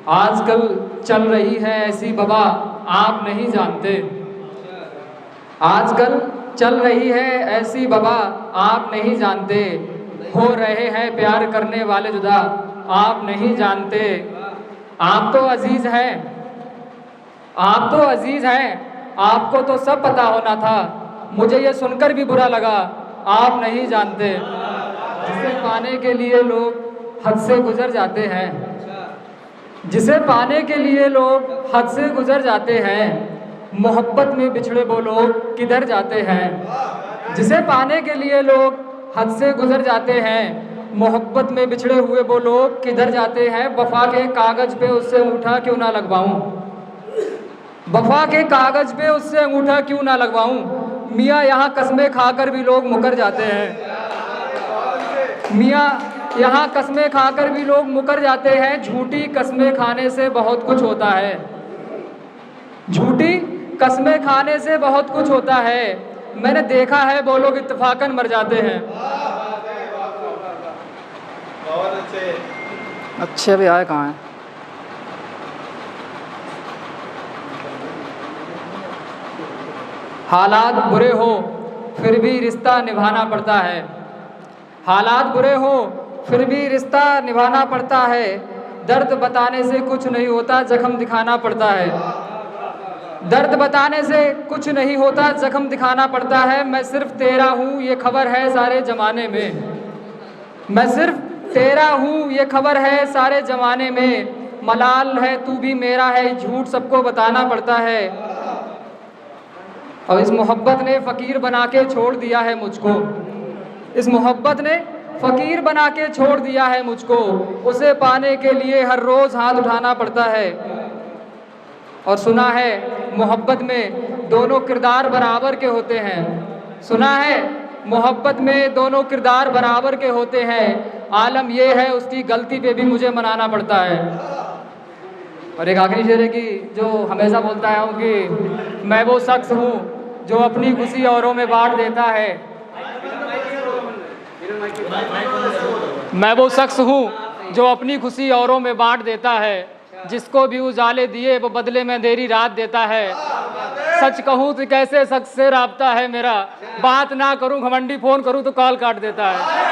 आजकल चल रही है ऐसी बवा आप नहीं जानते। आजकल चल रही है ऐसी बवा आप नहीं जानते। हो रहे हैं प्यार करने वाले जुदा आप नहीं जानते। आप तो अजीज हैं, आप तो अजीज हैं, आपको तो सब पता होना था। मुझे ये सुनकर भी बुरा लगा, आप नहीं जानते। जिसे पाने के लिए लोग हद से गुजर जाते हैं, जिसे पाने के लिए लोग हद से गुजर जाते हैं, मोहब्बत में बिछड़े वो लोग किधर जाते हैं। जिसे पाने के लिए लोग हद से गुजर जाते हैं, मोहब्बत में बिछड़े हुए वो लोग किधर जाते हैं। वफा के कागज पे उससे अंगूठा क्यों ना लगवाऊं, वफा के कागज पे उससे अंगूठा क्यों ना लगवाऊं। मियाँ यहाँ कस्में खाकर भी लोग मुकर जाते हैं, मियाँ यहाँ कस्में खाकर भी लोग मुकर जाते हैं। झूठी कस्में खाने से बहुत कुछ होता है, झूठी कस्में खाने से बहुत कुछ होता है। मैंने देखा है वो लोग इत्तेफाकन मर जाते हैं। अच्छे भी आए कहाँ हैं? हालात बुरे हो फिर भी रिश्ता निभाना पड़ता है, हालात बुरे हो फिर भी रिश्ता निभाना पड़ता है। दर्द बताने से कुछ नहीं होता, जख्म दिखाना पड़ता है। दर्द बताने से कुछ नहीं होता, जख्म दिखाना पड़ता है। मैं सिर्फ तेरा हूँ ये खबर है सारे ज़माने में, मैं सिर्फ तेरा हूँ ये खबर है सारे ज़माने में। मलाल है तू भी मेरा है, झूठ सबको बताना पड़ता है। और इस मोहब्बत ने फ़कीर बना के छोड़ दिया है मुझको, इस मोहब्बत ने फ़कीर बना के छोड़ दिया है मुझको। उसे पाने के लिए हर रोज़ हाथ उठाना पड़ता है। और सुना है मोहब्बत में दोनों किरदार बराबर के होते हैं, सुना है मोहब्बत में दोनों किरदार बराबर के होते हैं। आलम ये है उसकी गलती पे भी मुझे मनाना पड़ता है। और एक आखिरी शेर है कि जो हमेशा बोलता है कि मैं वो शख्स हूँ जो अपनी खुशी औरों में बांट देता है, मैं वो शख्स हूँ जो अपनी खुशी औरों में बांट देता है। जिसको भी उजाले दिए वो बदले में अंधेरी रात देता है। सच कहूँ तो कैसे शख्स से राब्ता है मेरा, बात ना करूँ घमंडी फ़ोन करूँ तो कॉल काट देता है।